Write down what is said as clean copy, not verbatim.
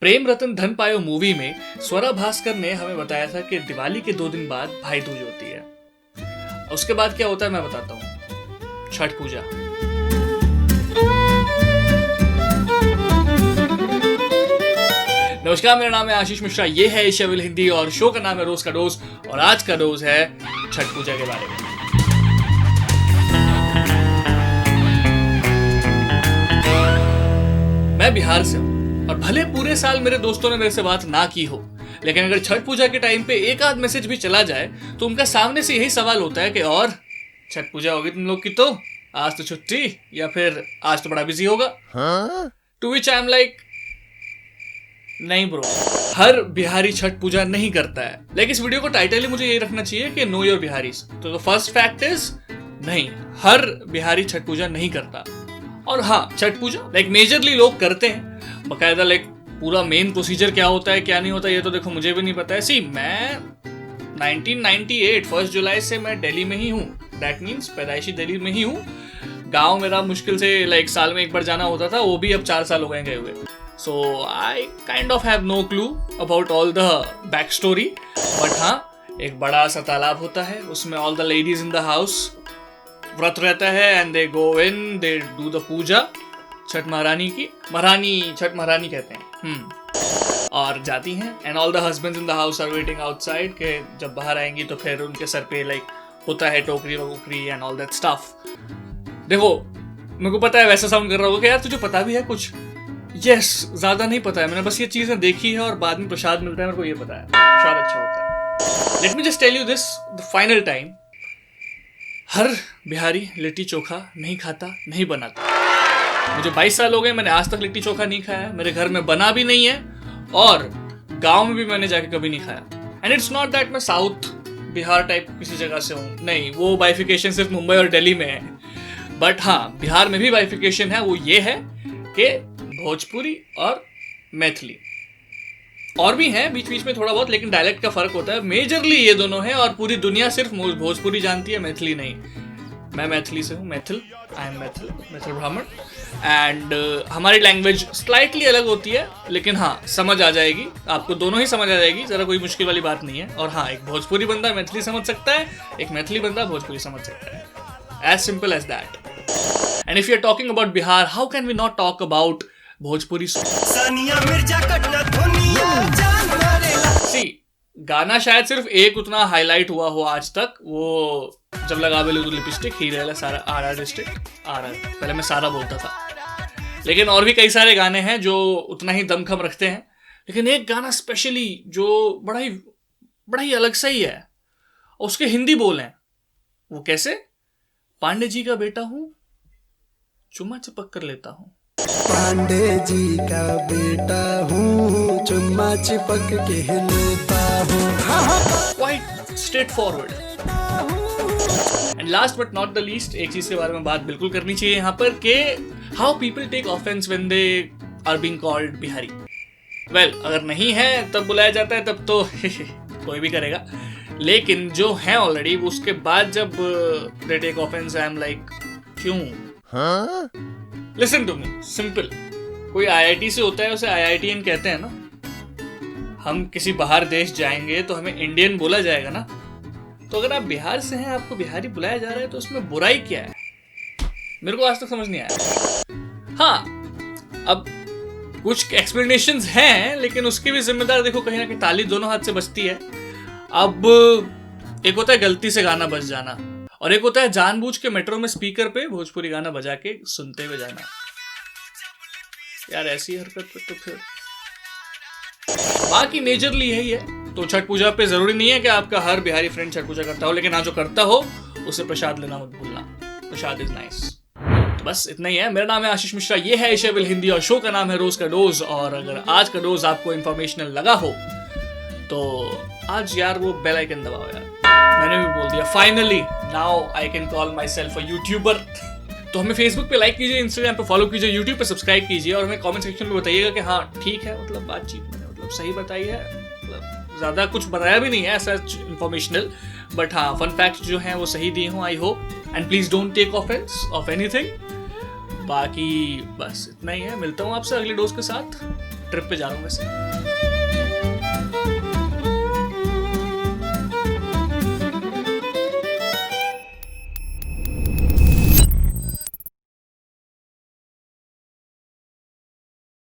प्रेम रतन धन पायो मूवी में स्वरा भास्कर ने हमें बताया था कि दिवाली के 2 दिन बाद भाई दूज होती है। उसके बाद क्या होता है मैं बताता हूँ। छठ पूजा। नमस्कार, मेरा नाम है आशीष मिश्रा, ये है एशिया विल हिंदी और शो का नाम है रोज का डोज। और आज का डोज है छठ पूजा के बारे में। मैं बिहार से हूँ और भले पूरे साल मेरे दोस्तों ने मेरे से बात ना की हो, लेकिन अगर छठ पूजा के टाइम पे एक आध मैसेज भी चला जाए तो उनका सामने से यही सवाल होता है कि और छठ पूजा होगी तुम लोग की, तो आज तो छुट्टी या फिर आज तो बड़ा बिजी होगा। To which I am like, नहीं ब्रो, हर बिहारी छठ पूजा नहीं करता है। लेकिन इस वीडियो को टाइटल ही मुझे यही रखना चाहिए कि नो योर बिहारीज। तो फर्स्ट फैक्ट इज, नहीं, हर बिहारी छठ पूजा नहीं करता। और हाँ, छठ पूजा लाइक मेजरली लोग करते हैं, बकायदा लाइक पूरा मेन प्रोसीजर क्या होता है क्या नहीं होता ये तो देखो मुझे भी नहीं पता है। सी, मैं 1998 1 जुलाई से मैं दिल्ली में ही हूँ। दैट मीन्स पैदाइशी दिल्ली में ही हूँ। गांव मेरा मुश्किल से लाइक साल में एक बार जाना होता था, वो भी अब 4 साल हो गए हुए। So I kind of have no clue about all the back story. But हाँ, एक बड़ा सा तालाब होता है, उसमें all the ladies in the house व्रत रहता है and they go in, they do the puja Chhath Maharani की। छठ महारानी कहते हैं। और जाती हैं and all the husbands in the house are waiting outside के जब बाहर आएंगी तो फिर उनके सर पे लाइक होता है टोकरी वोकरी एंड ऑल दैट स्टफ। देखो, मेरे को पता है वैसा साउंड कर रहा होगा कि यार तुझे पता भी है कुछ। यस, ज्यादा नहीं पता है, मैंने बस ये चीजें देखी है और बाद में प्रसाद मिलता है, मेरे को ये पता है प्रसाद अच्छा होता है। Let me just tell you this the final time, हर बिहारी लिट्टी चोखा नहीं खाता, नहीं बनाता। मुझे 22 साल हो गए, मैंने आज तक लिट्टी चोखा नहीं खाया, मेरे घर में बना भी नहीं है और गांव में भी मैंने जाके कभी नहीं खाया। एंड इट्स नॉट दैट मैं साउथ बिहार टाइप किसी जगह से हूँ, नहीं, वो बाइफिकेशन सिर्फ मुंबई और दिल्ली में है। बट हाँ, बिहार में भी बाइफिकेशन है, वो ये है कि भोजपुरी और मैथिली, और भी हैं बीच बीच में थोड़ा बहुत, लेकिन डायलेक्ट का फर्क होता है। मेजरली ये दोनों हैं और पूरी दुनिया सिर्फ भोजपुरी जानती है, मैथिली नहीं। मैं मैथिली से हूँ, मैथिल, आई एम मैथिल ब्राह्मण। एंड हमारी लैंग्वेज स्लाइटली अलग होती है, लेकिन हाँ समझ आ जाएगी आपको, दोनों ही समझ आ जाएगी, ज़रा कोई मुश्किल वाली बात नहीं है। और हाँ, एक भोजपुरी बंदा मैथिली समझ सकता है, एक मैथिली बंदा भोजपुरी समझ सकता है। As simple as that. And if you are talking about Bihar, how can we not talk about Bhojpuri Sania Mirza कटना सी, गाना शायद सिर्फ एक उतना हाईलाइट हुआ हो आज तक, वो जब लगा बेलू तो लिपस्टिक ही रहला सारा आर डिस्ट्रिक्ट आर, पहले मैं सारा बोलता था। लेकिन और भी कई सारे गाने हैं जो उतना ही दमखम रखते हैं, लेकिन एक गाना स्पेशली जो बड़ा ही अलग सा ही है, उसके हिंदी बोल हैं। वो कैसे? पांडे जी का बेटा हूं, चुम्मा चिपक कर लेता हूं। पांडे जी का बेटा हूँ, चुम्मा चिपक के लेता हूँ। Quite straight forward. And last but not the least, एक चीज के बारे में बात बिल्कुल करनी चाहिए यहाँ पर कि how people take offence when they are being called Bihari. Well, अगर नहीं है तब बुलाया जाता है, तब तो कोई भी करेगा, लेकिन जो है ऑलरेडी, उसके बाद जब they take offence, I am like, क्यों? Listen to me, simple. कोई आईआईटी से होता है, उसे आईआईटीएन कहते हैं ना। हम किसी बाहर देश जाएंगे तो हमें इंडियन बोला जाएगा ना। तो अगर आप बिहार से हैं, आपको बिहारी बुलाया जा रहा है, तो उसमें बुराई क्या है? मेरे को आज तक समझ नहीं आया। हाँ, अब कुछ एक्सप्लेनेशंस हैं, लेकिन उसकी भी जिम्मेदार देखो कहीं ना कहीं ताली दोनों हाथ से बजती है। अब एक होता है गलती से गाना बज जाना, और एक होता है जानबूझ के मेट्रो में स्पीकर पे भोजपुरी गाना बजा के सुनते हुए जाना। यार ऐसी हरकत पे तो फिर बाकी मेजरली यही है। तो छठ पूजा पे जरूरी नहीं है कि आपका हर बिहारी फ्रेंड छठ पूजा करता हो, लेकिन हाँ, जो करता हो उसे प्रसाद लेना मत भूलना। प्रसाद इज नाइस। तो बस इतना ही है। मेरा नाम है आशीष मिश्रा, ये है एशिया विल हिंदी और शो का नाम है रोज का डोज। और अगर आज का डोज आपको इंफॉर्मेशनल लगा हो तो आज यार वो बेल आइकन दबाओ यार। मैंने भी बोल दिया finally, now I can call my self a YouTuber. तो हमें फेसबुक पे लाइक कीजिए, इंस्टाग्राम पे फॉलो कीजिए, यूट्यूब पे सब्सक्राइब कीजिए, और हमें कमेंट सेक्शन में बताइएगा कि हाँ ठीक है, मतलब बातचीत मैंने मतलब सही बताई है, मतलब ज़्यादा कुछ बताया भी नहीं है ऐसा इन्फॉर्मेशनल, बट हाँ फन फैक्ट्स जो हैं वो सही दिए हों, I hope. And please don't take offence of anything. बाकी बस इतना ही है, मिलता हूँ आपसे अगले डोज के साथ। ट्रिप पे जा रहा हूँ वैसे।